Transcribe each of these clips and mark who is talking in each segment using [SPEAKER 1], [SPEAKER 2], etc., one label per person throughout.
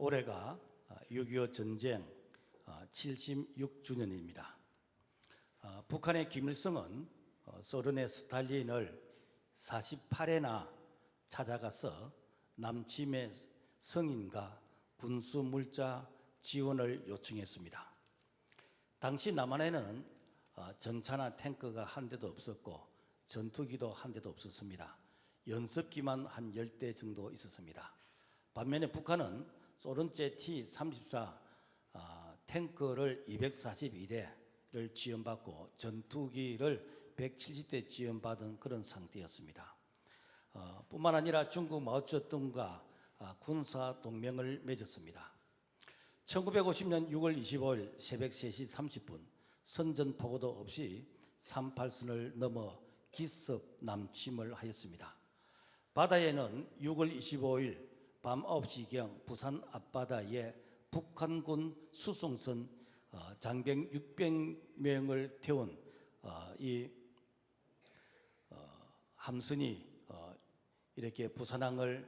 [SPEAKER 1] 올해가 6.25 전쟁 76주년입니다. 북한의 김일성은 소련의 스탈린을 48회나 찾아가서 남침의 성인과 군수 물자 지원을 요청했습니다. 당시 남한에는 전차나 탱크가 한 대도 없었고 전투기도 한 대도 없었습니다. 연습기만 한 10대 정도 있었습니다. 반면에 북한은 소련제 T-34 탱크를 242대를 지원받고 전투기를 170대 지원받은 그런 상태였습니다. 뿐만 아니라 중국 마오쩌둥과 군사 동맹을 맺었습니다. 1950년 6월 25일 새벽 3시 30분 선전포고도 없이 38선을 넘어 기습 남침을 하였습니다. 바다에는 6월 25일 밤 9시경 부산 앞바다에 북한군 수송선 장병 600명을 태운 이 함선이 이렇게 부산항을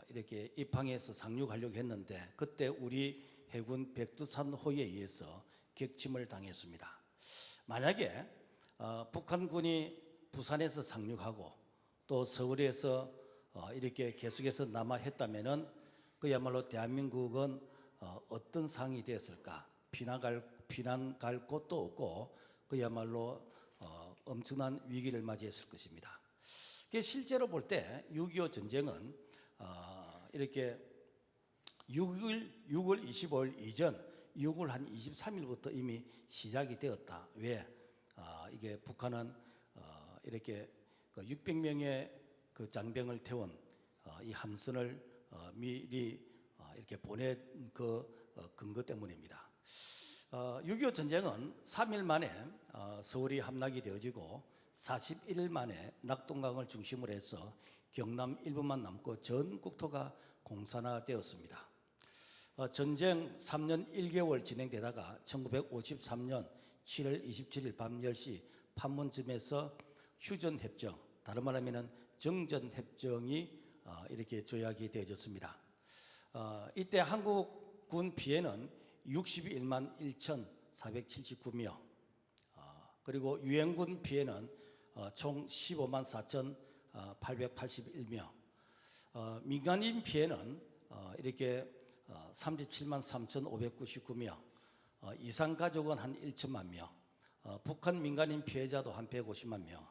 [SPEAKER 1] 이렇게 입항해서 상륙하려고 했는데 그때 우리 해군 백두산호에 의해서 격침을 당했습니다. 만약에 북한군이 부산에서 상륙하고 또 서울에서 이렇게 계속해서 남하했다면은 그야말로 대한민국은 어떤 상황이 되었을까? 피난 갈 곳도 없고 그야말로 엄청난 위기를 맞이했을 것입니다. 실제로 볼 때 6.25 전쟁은 이렇게 6월 25일 이전 6월 한 23일부터 이미 시작이 되었다. 왜? 이게 북한은 이렇게 600명의 그 장병을 태운 이 함선을 미리 이렇게 보낸 그 근거 때문입니다. 6.25 전쟁은 3일 만에 서울이 함락이 되어지고 41일 만에 낙동강을 중심으로 해서 경남 일부만 남고 전 국토가 공산화되었습니다. 전쟁 3년 1개월 진행되다가 1953년 7월 27일 밤 10시 판문점에서 휴전협정, 다른 말하면 정전협정이 이렇게 조약이 되어졌습니다. 이때 한국군 피해는 61만 1,479명, 그리고 유엔군 피해는 총 15만 4,881명, 민간인 피해는 이렇게 37만 3,599명, 이산가족은 한 1천만 명, 북한 민간인 피해자도 한 150만 명,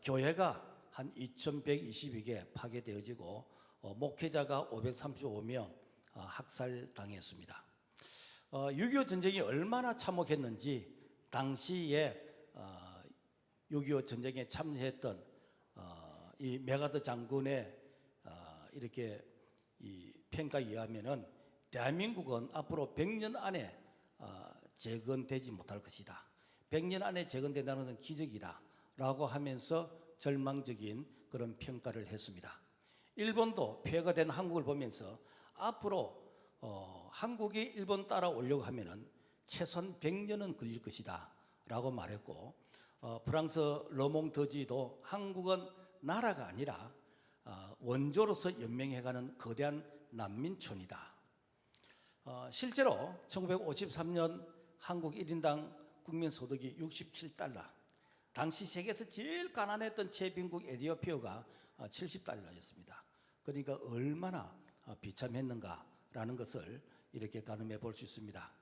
[SPEAKER 1] 교회가 한 2,122개 파괴되어지고 목회자가 535명 학살당했습니다. 6.25 전쟁이 얼마나 참혹했는지 당시에 6.25 전쟁에 참여했던 이 메가더 장군의 이렇게 이 평가에 의하면은 대한민국은 앞으로 100년 안에 재건되지 못할 것이다. 100년 안에 재건된다는 것은 기적이다. 라고 하면서 절망적인 그런 평가를 했습니다. 일본도 폐허가 된 한국을 보면서 앞으로 한국이 일본 따라오려고 하면은 최소한 100년은 걸릴 것이다. 라고 말했고, 프랑스 르몽드지도 한국은 나라가 아니라 원조로서 연명해가는 거대한 난민촌이다. 실제로 1953년 한국 1인당 국민소득이 67달러, 당시 세계에서 제일 가난했던 최빈국 에티오피아가 70달러였습니다. 그러니까 얼마나 비참했는가라는 것을 이렇게 가늠해 볼 수 있습니다.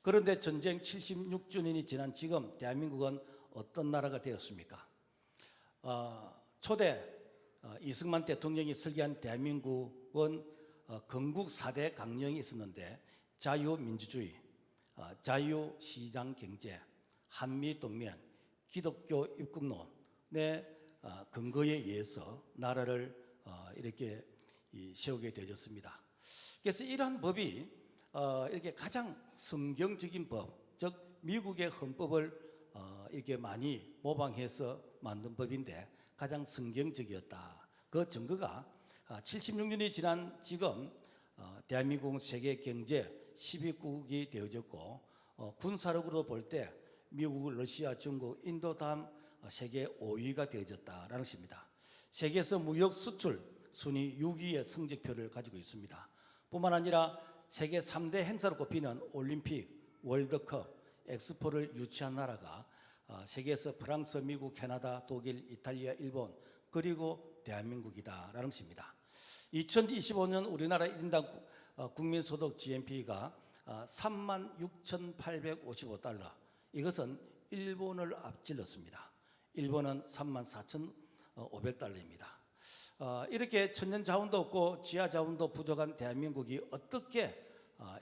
[SPEAKER 1] 그런데 전쟁 76주년이 지난 지금 대한민국은 어떤 나라가 되었습니까? 초대 이승만 대통령이 설계한 대한민국은 건국 4대 강령이 있었는데 자유민주주의, 자유시장경제, 한미동맹, 기독교 입국론의 근거에 의해서 나라를 이렇게 세우게 되어졌습니다. 그래서 이러한 법이 이렇게 가장 성경적인 법, 즉 미국의 헌법을 이렇게 많이 모방해서 만든 법인데 가장 성경적이었다. 그 증거가 76년이 지난 지금 대한민국은 세계 경제 10위국이 되어졌고 군사력으로 볼 때 미국, 러시아, 중국, 인도 다음 세계 5위가 되어졌다라는 것입니다. 세계에서 무역 수출 순위 6위의 성적표를 가지고 있습니다. 뿐만 아니라 세계 3대 행사로 꼽히는 올림픽, 월드컵, 엑스포를 유치한 나라가 세계에서 프랑스, 미국, 캐나다, 독일, 이탈리아, 일본 그리고 대한민국이다라는 것입니다. 2025년 우리나라 1인당 국민소득 GNP가 36,855달러, 이것은 일본을 앞질렀습니다. 일본은 34,500달러입니다. 이렇게 천연 자원도 없고 지하 자원도 부족한 대한민국이 어떻게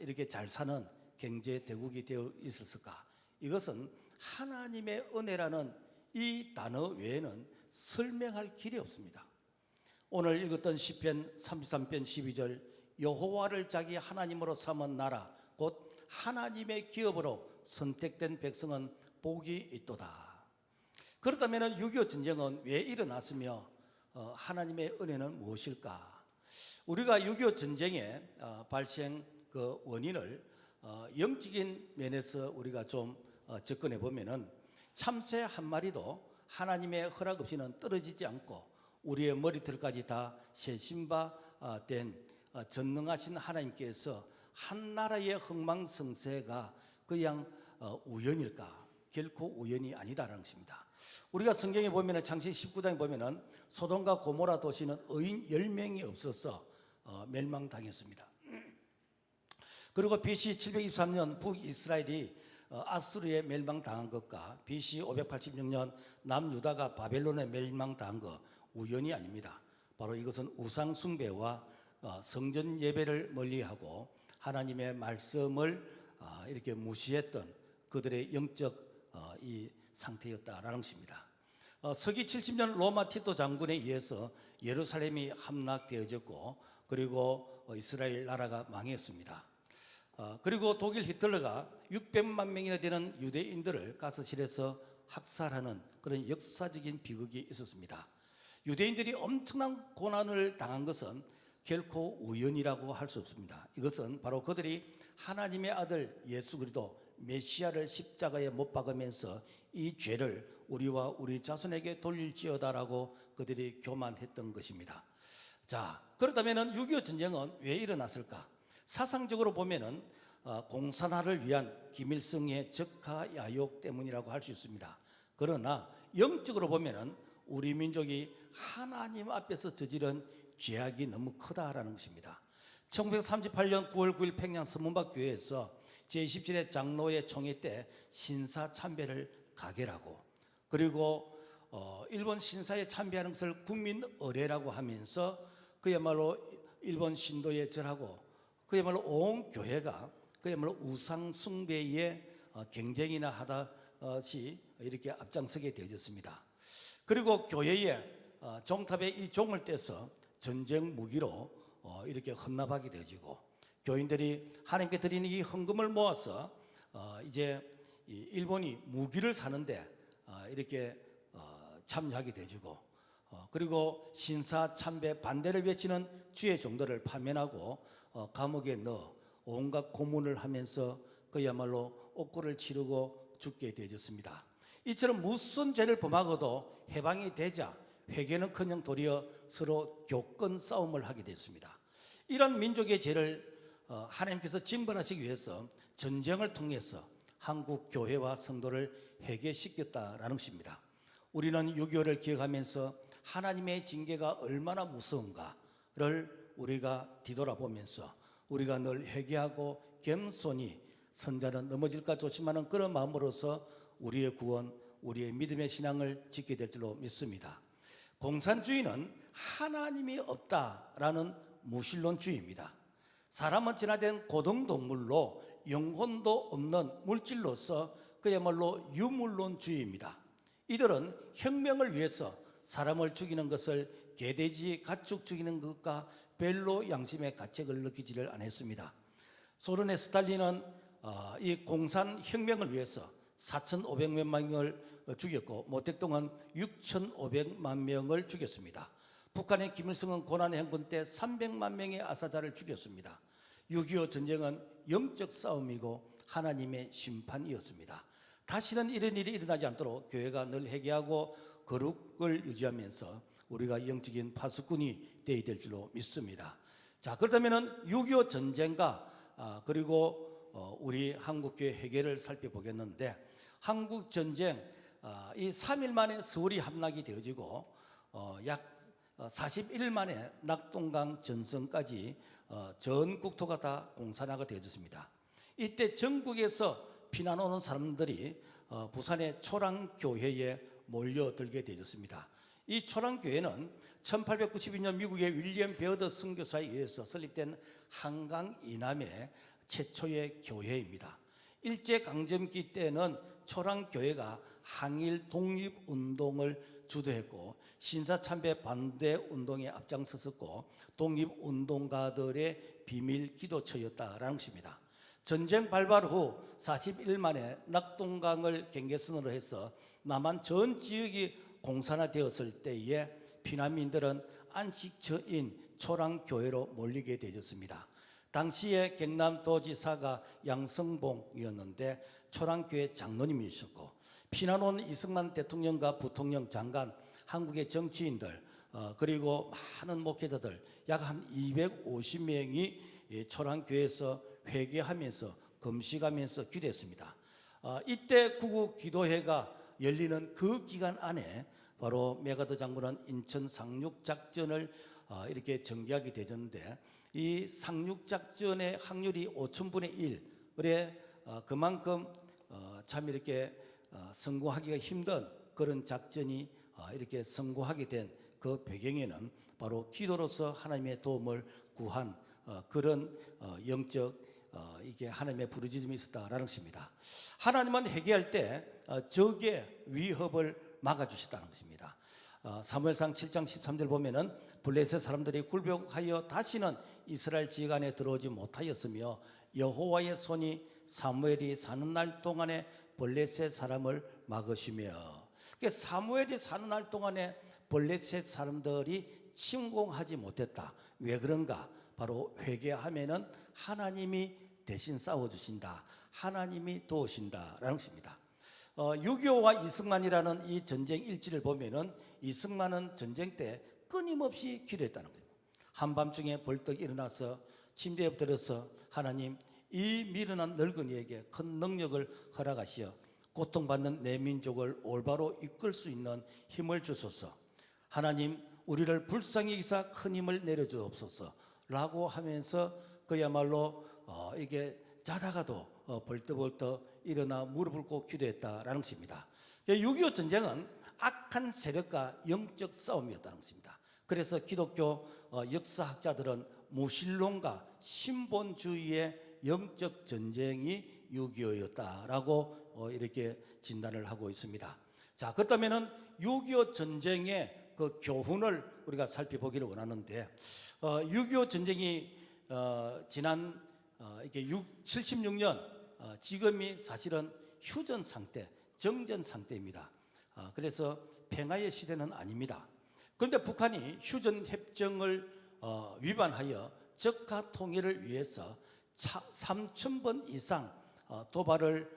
[SPEAKER 1] 이렇게 잘 사는 경제 대국이 되어 있었을까? 이것은 하나님의 은혜라는 이 단어 외에는 설명할 길이 없습니다. 오늘 읽었던 시편 33편 12절, 여호와를 자기 하나님으로 삼은 나라 곧 하나님의 기업으로 선택된 백성은 복이 있도다. 그렇다면 6.25 전쟁은 왜 일어났으며 하나님의 은혜는 무엇일까? 우리가 6.25 전쟁의 발생 그 원인을 영적인 면에서 우리가 좀 접근해 보면은 참새 한 마리도 하나님의 허락 없이는 떨어지지 않고 우리의 머리털까지 다 세심바된 전능하신 하나님께서 한 나라의 흥망성쇠가 그냥 우연일까? 결코 우연이 아니다라는 것입니다. 우리가 성경에 보면은 창세기 19장에 보면은 소돔과 고모라 도시는 의인 10명이 없어서 멸망당했습니다. 그리고 BC 723년 북이스라엘이 아수르에 멸망당한 것과 BC 586년 남유다가 바벨론에 멸망당한 것 우연이 아닙니다. 바로 이것은 우상 숭배와 성전 예배를 멀리하고 하나님의 말씀을 이렇게 무시했던 그들의 영적 이 상태였다라는 것입니다. 서기 70년 로마 티토 장군에 의해서 예루살렘이 함락되어졌고 그리고 이스라엘 나라가 망했습니다. 그리고 독일 히틀러가 600만 명이나 되는 유대인들을 가스실에서 학살하는 그런 역사적인 비극이 있었습니다. 유대인들이 엄청난 고난을 당한 것은 결코 우연이라고 할 수 없습니다. 이것은 바로 그들이 하나님의 아들 예수 그리스도 메시아를 십자가에 못 박으면서 이 죄를 우리와 우리 자손에게 돌릴지어다라고 그들이 교만했던 것입니다. 자, 그렇다면 6.25 전쟁은 왜 일어났을까? 사상적으로 보면은 공산화를 위한 김일성의 적화 야욕 때문이라고 할 수 있습니다. 그러나 영적으로 보면은 우리 민족이 하나님 앞에서 저지른 죄악이 너무 크다라는 것입니다. 1938년 9월 9일 평양 서문박교회에서 제27회 장로회 총회 때 신사 참배를 가결하고 그리고 일본 신사에 참배하는 것을 국민 의례라고 하면서 그야말로 일본 신도에 절하고 그야말로 온 교회가 그야말로 우상 숭배에 경쟁이나 하다시 이렇게 앞장서게 되어졌습니다. 그리고 교회에 종탑에 이 종을 떼서 전쟁 무기로 이렇게 헌납하게 되어지고 교인들이 하나님께 드리는 이 헌금을 모아서 이제 일본이 무기를 사는데 이렇게 참여하게 되어지고 그리고 신사 참배 반대를 외치는 주의 종들을 파면하고 감옥에 넣어 온갖 고문을 하면서 그야말로 옥고를 치르고 죽게 되어졌습니다. 이처럼 무슨 죄를 범하고도 해방이 되자 회개는커녕 도리어 서로 교권 싸움을 하게 됐습니다. 이런 민족의 죄를 하나님께서 진벌하시기 위해서 전쟁을 통해서 한국 교회와 성도를 회개시켰다라는 것입니다. 우리는 6.25를 기억하면서 하나님의 징계가 얼마나 무서운가를 우리가 뒤돌아보면서 우리가 늘 회개하고 겸손히 선자는 넘어질까 조심하는 그런 마음으로서 우리의 구원, 우리의 믿음의 신앙을 짓게 될 줄로 믿습니다. 공산주의는 하나님이 없다라는 무신론주의입니다. 사람은 진화된 고등동물로 영혼도 없는 물질로서 그야말로 유물론주의입니다. 이들은 혁명을 위해서 사람을 죽이는 것을 개돼지 가축 죽이는 것과 별로 양심의 가책을 느끼지를 않았습니다. 소련의 스탈린은 이 공산혁명을 위해서 4,500만 명을 죽였고 모택동은 6,500만 명을 죽였습니다. 북한의 김일성은 고난의 행군 때 300만 명의 아사자를 죽였습니다. 6.25 전쟁은 영적 싸움이고 하나님의 심판이었습니다. 다시는 이런 일이 일어나지 않도록 교회가 늘 회개하고 거룩을 유지하면서 우리가 영적인 파수꾼이 되어야 될 줄로 믿습니다. 자, 그렇다면은 6.25 전쟁과 그리고 우리 한국교회 회개를 살펴보겠는데, 한국 전쟁 이 3일 만에 서울이 함락이 되어지고 약 41일 만에 낙동강 전선까지 전 국토가 다 공산화가 되어졌습니다. 이때 전국에서 피난 오는 사람들이 부산의 초랑교회에 몰려들게 되어졌습니다. 이 초랑교회는 1892년 미국의 윌리엄 베어드 선교사에 의해서 설립된 한강 이남의 최초의 교회입니다. 일제강점기 때는 초랑교회가 항일 독립운동을 주도했고 신사참배 반대 운동에 앞장섰었고 독립운동가들의 비밀 기도처였다라는 것입니다. 전쟁 발발 후 41일 만에 낙동강을 경계선으로 해서 남한 전 지역이 공산화되었을 때에 피난민들은 안식처인 초랑교회로 몰리게 되었습니다. 당시에 경남도지사가 양성봉이었는데 초랑교회 장로님이셨고, 피난 온 이승만 대통령과 부통령 장관, 한국의 정치인들 그리고 많은 목회자들 약 한 250명이 초랑교회에서 회개하면서 금식하면서 기도했습니다. 이때 구국 기도회가 열리는 그 기간 안에 바로 메가더 장군은 인천 상륙작전을 이렇게 전개하게 되었는데, 이 상륙작전의 확률이 5,000분의 1, 그래 그만큼 참 이렇게 성공하기가 힘든 그런 작전이 이렇게 성공하게 된 그 배경에는 바로 기도로서 하나님의 도움을 구한 그런 영적 이게 하나님의 부르짖음이 있었다라는 것입니다. 하나님은 회개할 때 적의 위협을 막아주셨다는 것입니다. 사무엘상 7장 13절 보면은 블레셋 사람들이 굴복하여 다시는 이스라엘 지역 안에 들어오지 못하였으며 여호와의 손이 사무엘이 사는 날 동안에 블레셋 사람을 막으시며, 사무엘이 사는 날 동안에 블레셋 사람들이 침공하지 못했다. 왜 그런가? 바로 회개하면은 하나님이 대신 싸워주신다, 하나님이 도우신다라는 것입니다. 6.25와 이승만이라는 이 전쟁 일지를 보면은 이승만은 전쟁 때 끊임없이 기도했다는 거예요. 한밤중에 벌떡 일어나서 침대에 엎드려서 하나님, 이 미련한 늙은이에게 큰 능력을 허락하시어 고통받는 내 민족을 올바로 이끌 수 있는 힘을 주소서. 하나님, 우리를 불쌍히 여기사 큰 힘을 내려주옵소서 라고 하면서 그야말로 이게 자다가도 벌떡벌떡 일어나 무릎을 꿇고 기도했다라는 것입니다. 6.25 전쟁은 악한 세력과 영적 싸움이었다는 것입니다. 그래서 기독교 역사학자들은 무신론과 신본주의의 영적 전쟁이 6.25였다라고 이렇게 진단을 하고 있습니다. 자, 그렇다면은 6.25 전쟁의 그 교훈을 우리가 살펴보기를 원하는데, 6.25 전쟁이 지난 이게 76년 지금이 사실은 휴전 상태, 정전 상태입니다. 그래서 평화의 시대는 아닙니다. 그런데 북한이 휴전 협정을 위반하여 적화 통일을 위해서 3,000번 이상 도발을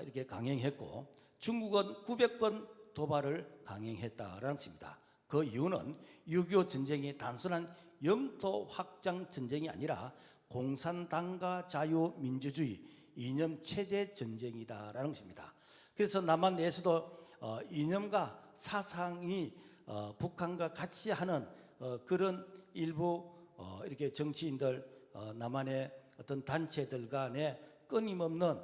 [SPEAKER 1] 이렇게 강행했고, 중국은 900번 도발을 강행했다라는 것입니다. 그 이유는 6.25 전쟁이 단순한 영토 확장 전쟁이 아니라 공산당과 자유민주주의 이념 체제 전쟁이다라는 것입니다. 그래서 남한 내에서도 이념과 사상이 북한과 같이 하는 그런 일부 이렇게 정치인들, 남한의 어떤 단체들 간에 끊임없는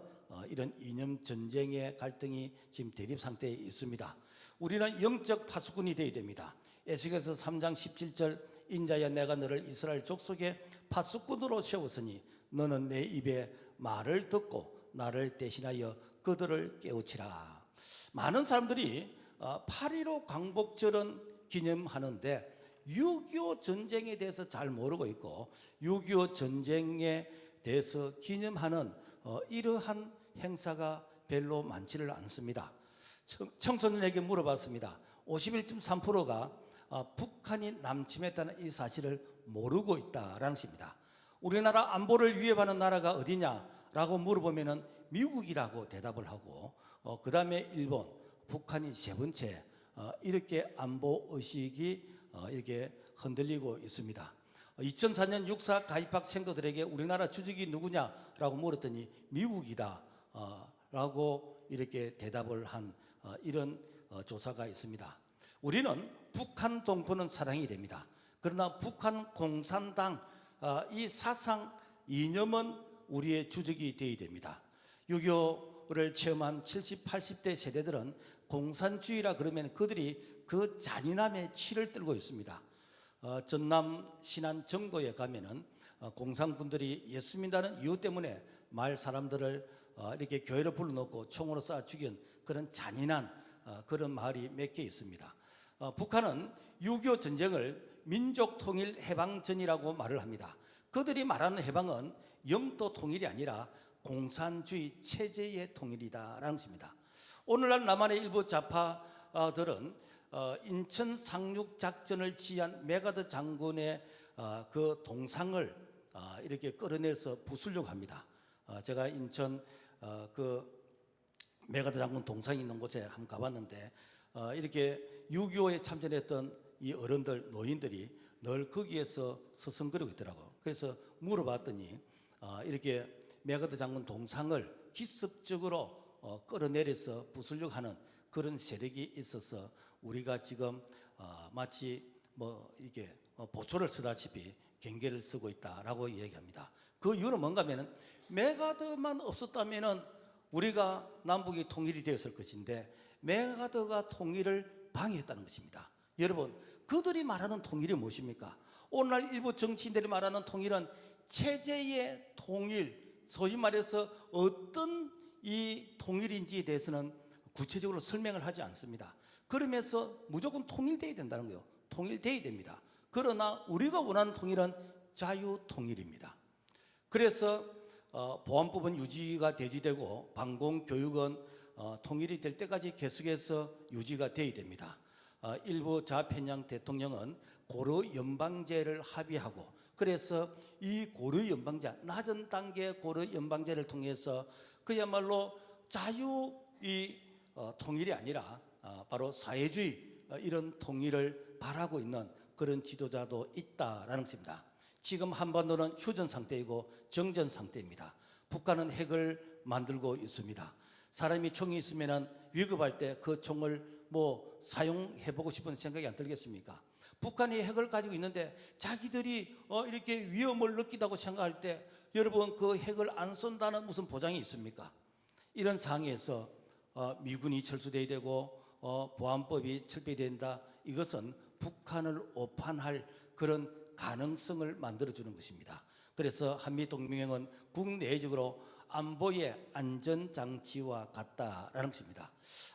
[SPEAKER 1] 이런 이념 전쟁의 갈등이 지금 대립 상태에 있습니다. 우리는 영적 파수꾼이 되어야 됩니다. 에스겔서 3장 17절, 인자야 내가 너를 이스라엘 족속의 파수꾼으로 세웠으니 너는 내 입에 말을 듣고 나를 대신하여 그들을 깨우치라. 많은 사람들이 8.15 광복절은 기념하는데 6.25 전쟁에 대해서 잘 모르고 있고, 6.25 전쟁에 대해서 기념하는 이러한 행사가 별로 많지를 않습니다. 청소년에게 물어봤습니다. 51.3%가 북한이 남침했다는 이 사실을 모르고 있다라는 것입니다. 우리나라 안보를 위협하는 나라가 어디냐라고 물어보면 미국이라고 대답을 하고, 그 다음에 일본, 북한이 세 번째, 이렇게 안보 의식이 이렇게 흔들리고 있습니다. 2004년 육사 가입학 생도들에게 우리나라 주적이 누구냐라고 물었더니 미국이다 라고 이렇게 대답을 한 이런 조사가 있습니다. 우리는 북한 동포는 사랑이 됩니다. 그러나 북한 공산당 이 사상 이념은 우리의 주적이 되어야 됩니다. 6.25를 체험한 70, 80대 세대들은 공산주의라 그러면 그들이 그 잔인함에 치를 떨고 있습니다. 전남 신안 정도에 가면은 공산군들이 예수 믿는다는 이유 때문에 마을 사람들을 이렇게 교회로 불러놓고 총으로 쏴 죽인 그런 잔인한 그런 마을이 몇 개 있습니다. 북한은 6.25 전쟁을 민족통일 해방전이라고 말을 합니다. 그들이 말하는 해방은 영토 통일이 아니라 공산주의 체제의 통일이다라는 것입니다. 오늘날 남한의 일부 좌파들은 인천 상륙 작전을 지휘한 메가드 장군의 그 동상을 이렇게 끌어내서 부수려고 합니다. 제가 인천 그 메가드 장군 동상이 있는 곳에 한번 가봤는데 이렇게 6.25에 참전했던 이 어른들 노인들이 늘 거기에서 서성거리고 있더라고요. 그래서 물어봤더니 이렇게 메가드 장군 동상을 기습적으로 끌어내려서 부수려고 하는 그런 세력이 있어서 우리가 지금 마치 뭐 이게 보초를 쓰다시피 경계를 쓰고 있다라고 얘기합니다. 그 이유는 뭔가 하면은 메가드만 없었다면은 우리가 남북이 통일이 되었을 것인데 메가드가 통일을 방해했다는 것입니다. 여러분, 그들이 말하는 통일이 무엇입니까? 오늘날 일부 정치인들이 말하는 통일은 체제의 통일, 소위 말해서 어떤 이 통일인지에 대해서는 구체적으로 설명을 하지 않습니다. 그러면서 무조건 통일돼야 된다는 거예요. 통일돼야 됩니다. 그러나 우리가 원하는 통일은 자유통일입니다. 그래서 보안법은 유지가 대지되고 방공교육은 통일이 될 때까지 계속해서 유지가 돼야 됩니다. 일부 좌편향 대통령은 고려연방제를 합의하고 그래서 이 고려연방제, 낮은 단계 고려연방제를 통해서 그야말로 자유 통일이 아니라 바로 사회주의 이런 통일을 바라고 있는 그런 지도자도 있다라는 것입니다. 지금 한반도는 휴전 상태이고 정전 상태입니다. 북한은 핵을 만들고 있습니다. 사람이 총이 있으면 위급할 때 그 총을 뭐 사용해보고 싶은 생각이 안 들겠습니까? 북한이 핵을 가지고 있는데 자기들이 이렇게 위험을 느끼다고 생각할 때 여러분 그 핵을 안 쏜다는 무슨 보장이 있습니까? 이런 상황에서 미군이 철수돼야 되고 보안법이 철폐된다. 이것은 북한을 오판할 그런 가능성을 만들어주는 것입니다. 그래서 한미동맹은 국내적으로 안보의 안전장치와 같다라는 것입니다.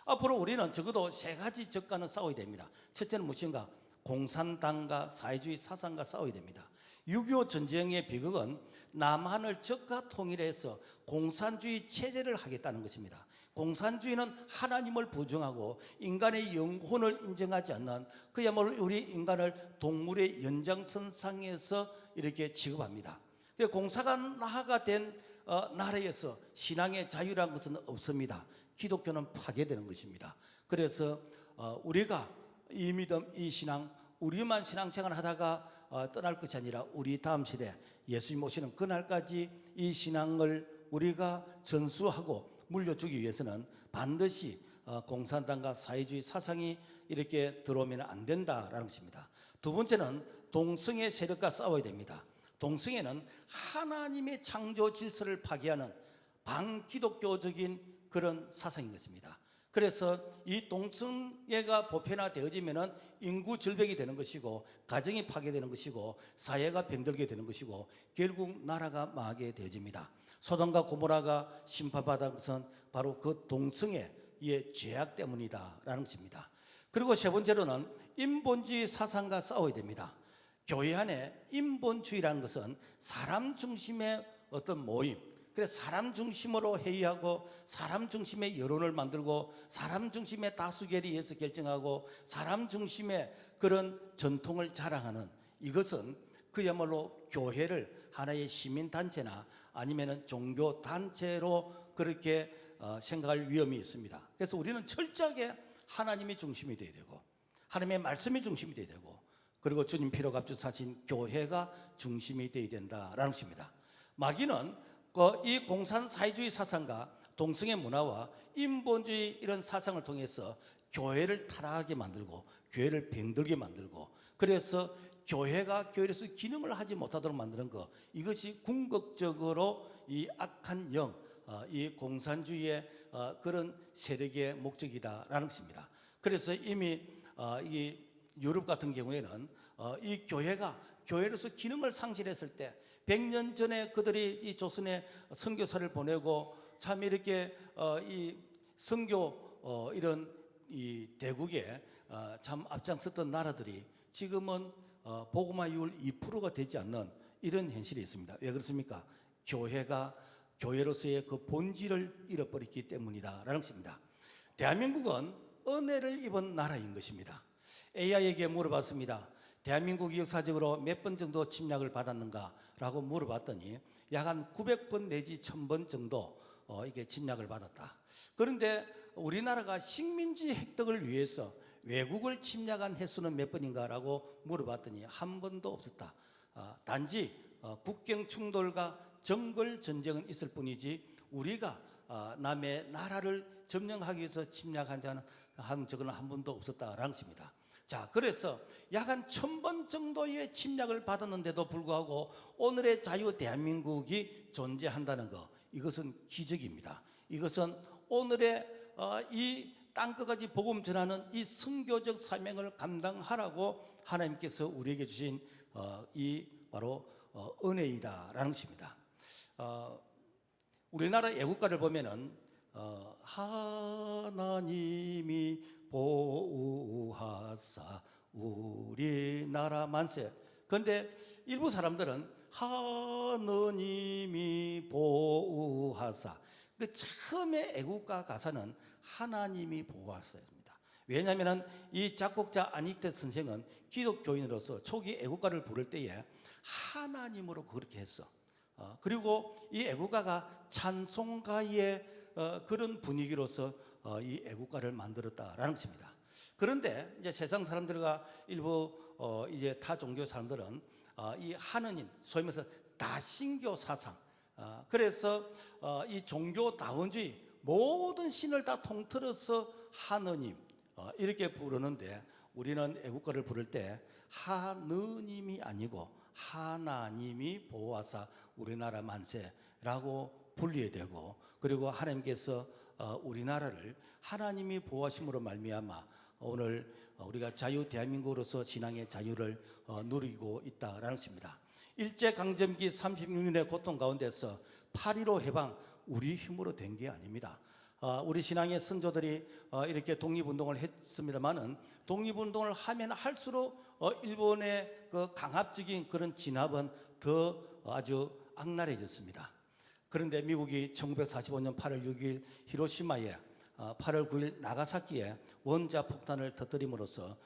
[SPEAKER 1] 앞으로 우리는 적어도 세 가지 적과는 싸워야 됩니다. 첫째는 무엇인가? 공산당과 사회주의 사상과 싸워야 됩니다. 6.25 전쟁의 비극은 남한을 적과 통일해서 공산주의 체제를 하겠다는 것입니다. 공산주의는 하나님을 부정하고 인간의 영혼을 인정하지 않는 그야말로 우리 인간을 동물의 연장선상에서 이렇게 취급합니다. 공산화가 된 나라에서 신앙의 자유라는 것은 없습니다. 기독교는 파괴되는 것입니다. 그래서 우리가 이 믿음, 이 신앙, 우리만 신앙생활 하다가 떠날 것이 아니라 우리 다음 세대 예수님 오시는 그날까지 이 신앙을 우리가 전수하고 물려주기 위해서는 반드시 공산당과 사회주의 사상이 이렇게 들어오면 안 된다라는 것입니다. 두 번째는 동성애 세력과 싸워야 됩니다. 동성애는 하나님의 창조 질서를 파괴하는 반기독교적인 그런 사상인 것입니다. 그래서 이 동성애가 보편화되어지면 인구 절벽이 되는 것이고 가정이 파괴되는 것이고 사회가 병들게 되는 것이고 결국 나라가 망하게 되어집니다. 소돔과 고모라가 심판받은 것은 바로 그 동성애의 죄악 때문이다라는 것입니다. 그리고 세 번째로는 인본주의 사상과 싸워야 됩니다. 교회 안에 인본주의라는 것은 사람 중심의 어떤 모임, 그래서 사람 중심으로 회의하고 사람 중심의 여론을 만들고 사람 중심의 다수결에 의해서 결정하고 사람 중심의 그런 전통을 자랑하는 이것은 그야말로 교회를 하나의 시민단체나 아니면 종교단체로 그렇게 생각할 위험이 있습니다. 그래서 우리는 철저하게 하나님이 중심이 되어야 되고 하나님의 말씀이 중심이 되어야 되고 그리고 주님 피로 값주사신 교회가 중심이 되어야 된다라는 것입니다. 마귀는 이 공산사회주의 사상과 동성애 문화와 인본주의 이런 사상을 통해서 교회를 타락하게 만들고 교회를 병들게 만들고, 그래서 교회가 교회에서 기능을 하지 못하도록 만드는 것, 이것이 궁극적으로 이 악한 영, 이 공산주의의 그런 세력의 목적이다라는 것입니다. 그래서 이미 이 유럽 같은 경우에는 이 교회가 교회로서 기능을 상실했을 때 100년 전에 그들이 이 조선에 선교사를 보내고 참 이렇게 이 선교 이런 이 대국에 참 앞장섰던 나라들이 지금은 복음화율 2%가 되지 않는 이런 현실이 있습니다. 왜 그렇습니까? 교회가 교회로서의 그 본질을 잃어버렸기 때문이다라는 것입니다. 대한민국은 은혜를 입은 나라인 것입니다. AI에게 물어봤습니다. 대한민국이 역사적으로 몇 번 정도 침략을 받았는가 라고 물어봤더니 약 한 900번 내지 1000번 정도 이게 침략을 받았다. 그런데 우리나라가 식민지 획득을 위해서 외국을 침략한 횟수는 몇 번인가 라고 물어봤더니 한 번도 없었다. 단지 국경 충돌과 정벌 전쟁은 있을 뿐이지 우리가 남의 나라를 점령하기 위해서 침략한 적은 한 번도 없었다라는 것입니다. 자, 그래서 약 한 1000번 정도의 침략을 받았는데도 불구하고 오늘의 자유 대한민국이 존재한다는 것, 이것은 기적입니다. 이것은 오늘의 이 땅끝까지 복음 전하는 이 선교적 사명을 감당하라고 하나님께서 우리에게 주신 이 바로 은혜이다라는 것입니다. 우리나라 애국가를 보면은 하나님이 보호하사 우리나라 만세. 그런데 일부 사람들은 하느님이 보호하사, 그 처음에 애국가 가사는 하나님이 보호하사입니다. 왜냐하면 이 작곡자 안익태 선생은 기독교인으로서 초기 애국가를 부를 때에 하나님으로 그렇게 했어. 그리고 이 애국가가 찬송가의 그런 분위기로서 이 애국가를 만들었다라는 것입니다. 그런데 이제 세상 사람들과 일부 이제 타 종교 사람들은 이 하느님, 소위 말해서 다신교 사상, 그래서 이 종교다원주의, 모든 신을 다 통틀어서 하느님 이렇게 부르는데, 우리는 애국가를 부를 때 하느님이 아니고 하나님이 보호하사 우리나라 만세라고 불려야 되고, 그리고 하나님께서 우리나라를 하나님이 보호하심으로 말미암아 오늘 우리가 자유 대한민국으로서 신앙의 자유를 누리고 있다라는 것입니다. 일제강점기 36년의 고통 가운데서 8.15 해방 우리 힘으로 된 게 아닙니다. 우리 신앙의 선조들이 이렇게 독립운동을 했습니다만은 독립운동을 하면 할수록 일본의 그 강압적인 그런 진압은 더 아주 악랄해졌습니다. 그런데 미국이 1945년 8월 6일 히로시마에 8월 9일 나가사키에 원자 폭탄을 터뜨림으로써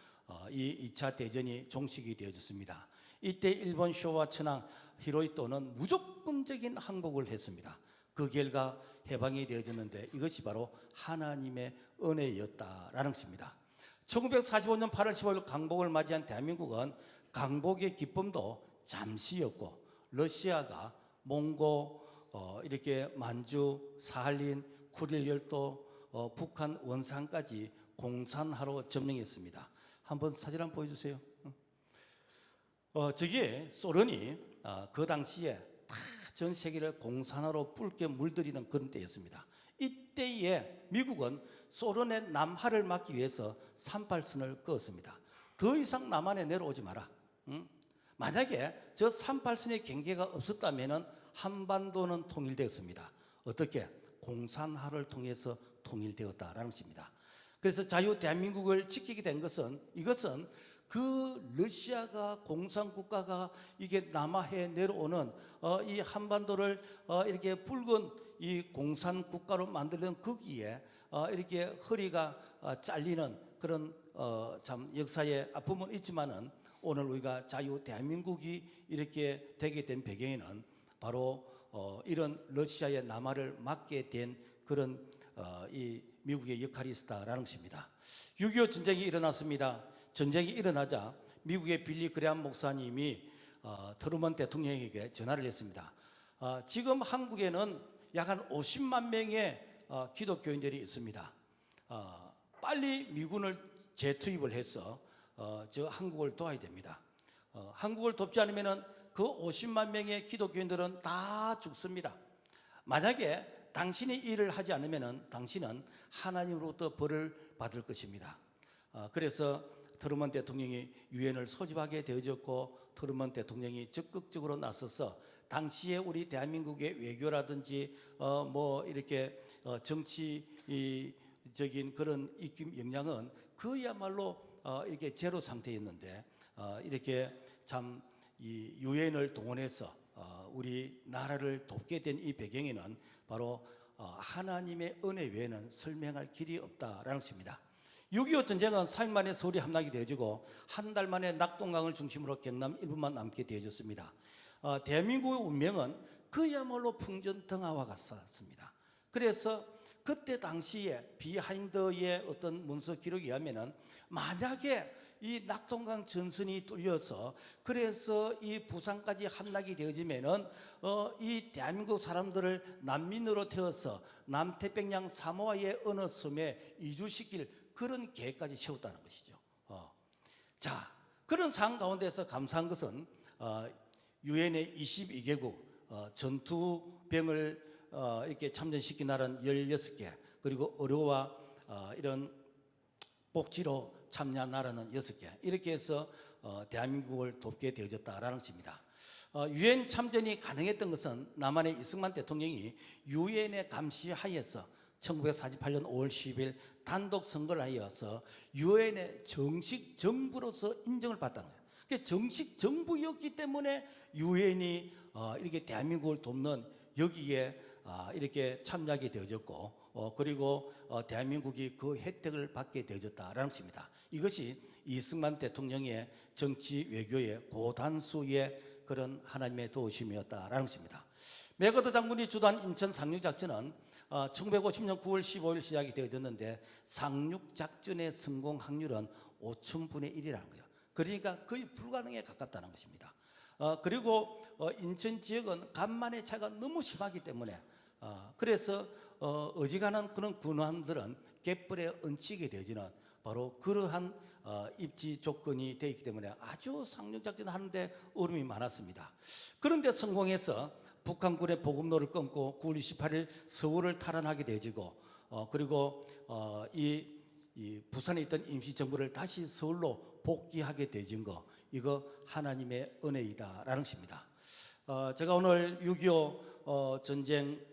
[SPEAKER 1] 이 2차 대전이 종식이 되어졌습니다. 이때 일본 쇼와 천황 히로히토는 무조건적인 항복을 했습니다. 그 결과 해방이 되어졌는데 이것이 바로 하나님의 은혜였다라는 것입니다. 1945년 8월 15일 강복을 맞이한 대한민국은 강복의 기쁨도 잠시였고, 러시아가 몽고 이렇게 만주, 사할린, 쿠릴 열도, 북한 원산까지 공산화로 점령했습니다. 한번 사진 한번 보여주세요. 저게 소련이 그 당시에 다 전 세계를 공산화로 붉게 물들이는 그런 때였습니다. 이때에 미국은 소련의 남하를 막기 위해서 38선을 그었습니다. 더 이상 남한에 내려오지 마라. 만약에 저 38선의 경계가 없었다면 한반도는 통일되었습니다. 어떻게? 공산화를 통해서 통일되었다라는 것입니다. 그래서 자유 대한민국을 지키게 된 것은, 이것은 그 러시아가 공산국가가 이게 남하에 내려오는 이 한반도를 이렇게 붉은 이 공산국가로 만들는 거기에 이렇게 허리가 잘리는 그런 참 역사의 아픔은 있지만은, 오늘 우리가 자유 대한민국이 이렇게 되게 된 배경에는 바로 이런 러시아의 남하를 막게 된 그런 이 미국의 역할이 있었다라는 것입니다. 6.25 전쟁이 일어났습니다. 전쟁이 일어나자 미국의 빌리 그레함 목사님이 트루먼 대통령에게 전화를 했습니다. 지금 한국에는 약 한 50만 명의 기독교인들이 있습니다. 빨리 미군을 재투입을 해서 저 한국을 도와야 됩니다. 한국을 돕지 않으면 그 50만 명의 기독교인들은 다 죽습니다. 만약에 당신이 일을 하지 않으면 당신은 하나님으로부터 벌을 받을 것입니다. 그래서 트루먼 대통령이 유엔을 소집하게 되어졌고, 트루먼 대통령이 적극적으로 나서서 당시에 우리 대한민국의 외교라든지 뭐 이렇게 정치적인 그런 입김 역량은 그야말로 이렇게 제로 상태였는데, 이렇게 참 이 유엔을 동원해서 우리 나라를 돕게 된 이 배경에는 바로 하나님의 은혜 외에는 설명할 길이 없다라는 것입니다. 6.25 전쟁은 3일 만에 서울이 함락이 되어지고 한 달 만에 낙동강을 중심으로 경남 일부만 남게 되어졌습니다. 대한민국의 운명은 그야말로 풍전등화와 같았습니다. 그래서 그때 당시에 비하인드의 어떤 문서 기록에 의하면은 만약에 이 낙동강 전선이 뚫려서 그래서 이 부산까지 함락이 되어지면은 이 대한민국 사람들을 난민으로 태워서 남태평양 사모아의 어느 섬에 이주시킬 그런 계획까지 세웠다는 것이죠. 자, 그런 상황 가운데서 감사한 것은 유엔의 22개국 전투병을 이렇게 참전시킨 나라는 16개, 그리고 의료와 이런 복지로 참여한 나라는 6개, 이렇게 해서 대한민국을 돕게 되어졌다라는 것입니다. 유엔 참전이 가능했던 것은 남한의 이승만 대통령이 유엔의 감시하에서 1948년 5월 10일 단독 선거를 하여서 유엔의 정식 정부로서 인정을 받다는 거예요. 그게 정식 정부였기 때문에 유엔이 이렇게 대한민국을 돕는 여기에 이렇게 참여하게 되어졌고, 그리고 대한민국이 그 혜택을 받게 되어졌다라는 것입니다. 이것이 이승만 대통령의 정치 외교의 고단수의 그런 하나님의 도우심이었다라는 것입니다. 맥어더 장군이 주도한 인천 상륙작전은 1950년 9월 15일 시작이 되어졌는데 상륙작전의 성공 확률은 5,000분의 1이라는 거예요. 그러니까 거의 불가능에 가깝다는 것입니다. 그리고 인천 지역은 간만의 차이가 너무 심하기 때문에 그래서 어지간한 그런 군함들은 갯벌에 얹히게 되어지는 바로 그러한 입지 조건이 되어 있기 때문에 아주 상륙작전 하는데 어려움이 많았습니다. 그런데 성공해서 북한군의 보급로를 끊고 9월 28일 서울을 탈환하게 되어지고, 그리고 이 부산에 있던 임시정부를 다시 서울로 복귀하게 되어진 거, 이거 하나님의 은혜이다라는 것입니다. 제가 오늘 6.25 전쟁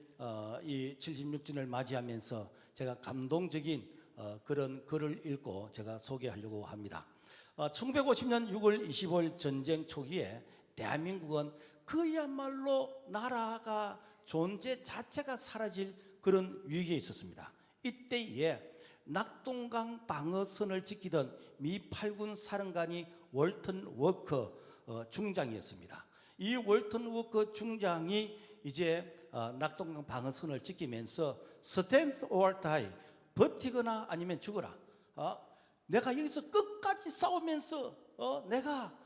[SPEAKER 1] 이 76주년을 맞이하면서 제가 감동적인 그런 글을 읽고 제가 소개하려고 합니다. 1950년 6월 25일 전쟁 초기에 대한민국은 그야말로 나라가 존재 자체가 사라질 그런 위기에 있었습니다. 이때에 낙동강 방어선을 지키던 미 8군 사령관이 월턴 워커 중장이었습니다. 이 월턴 워커 중장이 이제 낙동강 방어선을 지키면서 Stand or die, 버티거나 아니면 죽어라. 내가 여기서 끝까지 싸우면서 내가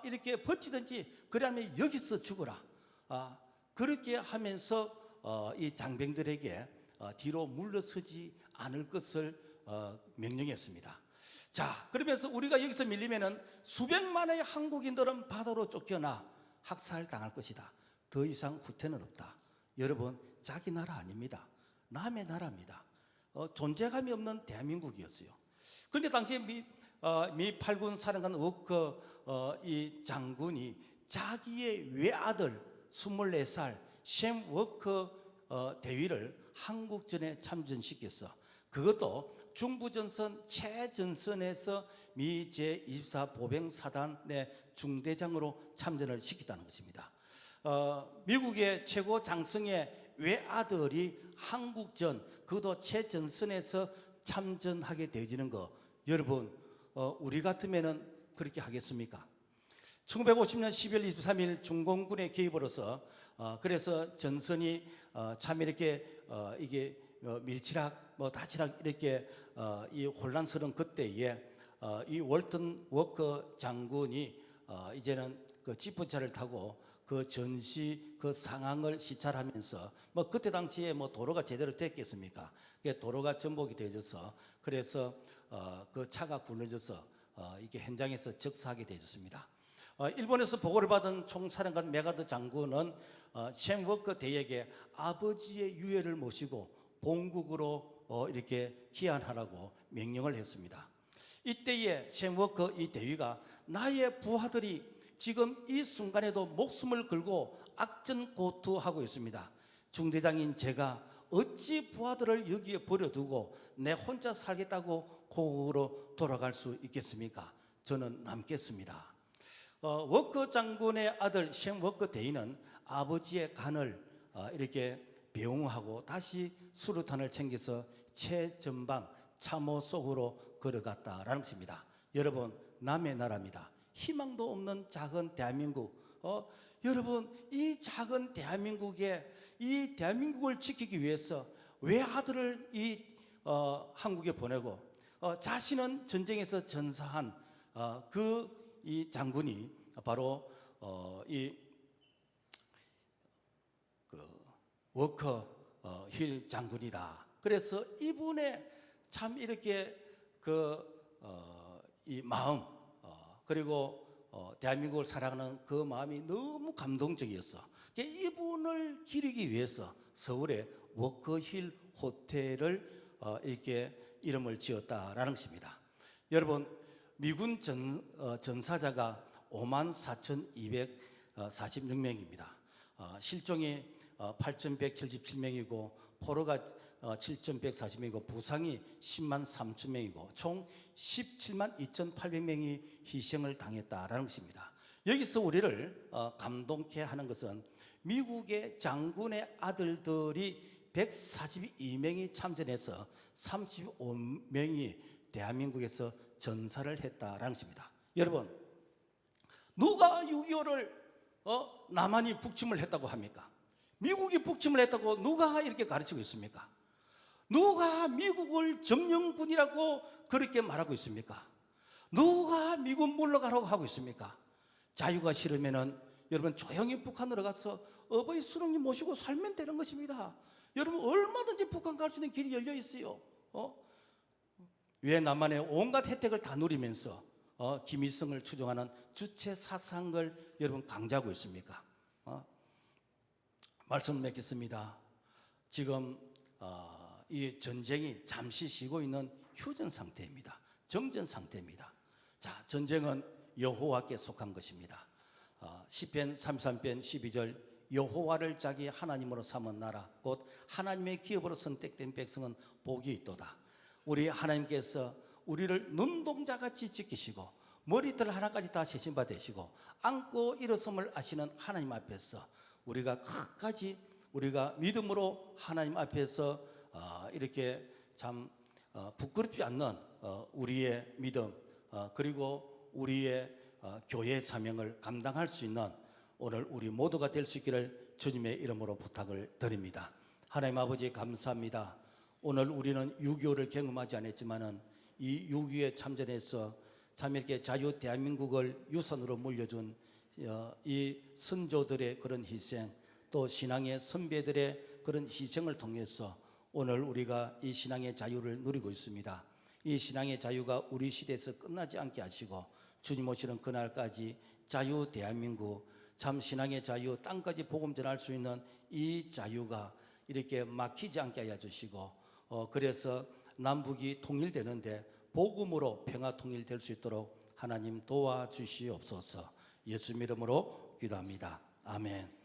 [SPEAKER 1] 이렇게 버티든지, 그러면 여기서 죽어라. 그렇게 하면서 이 장병들에게 뒤로 물러서지 않을 것을 명령했습니다. 자, 그러면서 우리가 여기서 밀리면은 수백만의 한국인들은 바다로 쫓겨나 학살당할 것이다. 더 이상 후퇴는 없다. 여러분, 자기 나라 아닙니다. 남의 나라입니다. 존재감이 없는 대한민국이었어요. 그런데 당시에 미 8군 사령관 워커 이 장군이 자기의 외아들 24살 샘 워커 대위를 한국전에 참전시켰어. 그것도 중부전선 최전선에서 미 제24 보병사단의 중대장으로 참전을 시켰다는 것입니다. 미국의 최고 장성의 외아들이 한국전, 그것도 최전선에서 참전하게 되어지는 거, 여러분 우리 같으면은 그렇게 하겠습니까? 1950년 12월 23일 중공군의 개입으로서 그래서 전선이 참 이렇게 이게 밀치락 다치락 이렇게 이 혼란스러운 그때에 이 월튼 워커 장군이 이제는 그 지프차를 타고 그 전시 그 상황을 시찰하면서 뭐 그때 당시에 뭐 도로가 제대로 됐겠습니까? 도로가 전복이 되어져서 그래서 그 차가 굴러져서 이게 현장에서 즉사하게 되어졌습니다. 일본에서 보고를 받은 총사령관 메가드 장군은 샘 워커 대에게 아버지의 유해를 모시고 본국으로 이렇게 귀환하라고 명령을 했습니다. 이때에 샘 워커 이 대위가 나의 부하들이 지금 이 순간에도 목숨을 걸고 악전고투하고 있습니다. 중대장인 제가 어찌 부하들을 여기에 버려두고 내 혼자 살겠다고 고국으로 돌아갈 수 있겠습니까? 저는 남겠습니다. 워커 장군의 아들 샘 워커 대위는 아버지의 간을 이렇게 배웅하고 다시 수류탄을 챙겨서 최전방 참호 속으로 걸어갔다라는 것입니다. 여러분, 남의 나라입니다. 희망도 없는 작은 대한민국. 여러분, 이 작은 대한민국에 이 대한민국을 지키기 위해서 외아들을 이 한국에 보내고 자신은 전쟁에서 전사한 이 장군이 바로 워커 힐 장군이다. 그래서 이분의 참 이렇게 이 마음 그리고 대한민국을 사랑하는 그 마음이 너무 감동적이었어. 이분을 기리기 위해서 서울에 워커힐 호텔을 이렇게 이름을 지었다라는 것입니다. 여러분, 미군 전사자가 54,246명입니다. 실종이 8,177명이고 포로가 7,140명이고 부상이 10만 3천 명이고 총 17만 2,800명이 희생을 당했다라는 것입니다. 여기서 우리를 감동케 하는 것은 미국의 장군의 아들들이 142명이 참전해서 35명이 대한민국에서 전사를 했다라는 것입니다. 여러분, 누가 6.25를 남한이 북침을 했다고 합니까? 미국이 북침을 했다고 누가 이렇게 가르치고 있습니까? 누가 미국을 점령군이라고 그렇게 말하고 있습니까? 누가 미국 물러가라고 하고 있습니까? 자유가 싫으면은 여러분 조용히 북한으로 가서 어버이 수령님 모시고 살면 되는 것입니다. 여러분, 얼마든지 북한 갈 수 있는 길이 열려 있어요. 왜 남한의 온갖 혜택을 다 누리면서 김일성을 추종하는 주체 사상을 여러분 강조하고 있습니까? 말씀 맺겠습니다. 지금 이 전쟁이 잠시 쉬고 있는 휴전 상태입니다. 정전 상태입니다. 자, 전쟁은 여호와께 속한 것입니다. 시편 33편 12절 여호와를 자기 하나님으로 삼은 나라 곧 하나님의 기업으로 선택된 백성은 복이 있도다. 우리 하나님께서 우리를 눈동자같이 지키시고 머리털 하나까지 다 세신 바 되시고 안고 일어섬을 아시는 하나님 앞에서 우리가 끝까지 우리가 믿음으로 하나님 앞에서 이렇게 참 부끄럽지 않는 우리의 믿음 그리고 우리의 교회 사명을 감당할 수 있는 오늘 우리 모두가 될 수 있기를 주님의 이름으로 부탁을 드립니다. 하나님 아버지 감사합니다. 오늘 우리는 6.25를 경험하지 않았지만은 이 6.25에 참전해서 참 이렇게 자유 대한민국을 유산으로 물려준 이 선조들의 그런 희생 또 신앙의 선배들의 그런 희생을 통해서 오늘 우리가 이 신앙의 자유를 누리고 있습니다. 이 신앙의 자유가 우리 시대에서 끝나지 않게 하시고 주님 오시는 그날까지 자유 대한민국 참 신앙의 자유 땅까지 복음 전할 수 있는 이 자유가 이렇게 막히지 않게 하여 주시고 그래서 남북이 통일되는데 복음으로 평화 통일될 수 있도록 하나님 도와주시옵소서. 예수 이름으로 기도합니다. 아멘.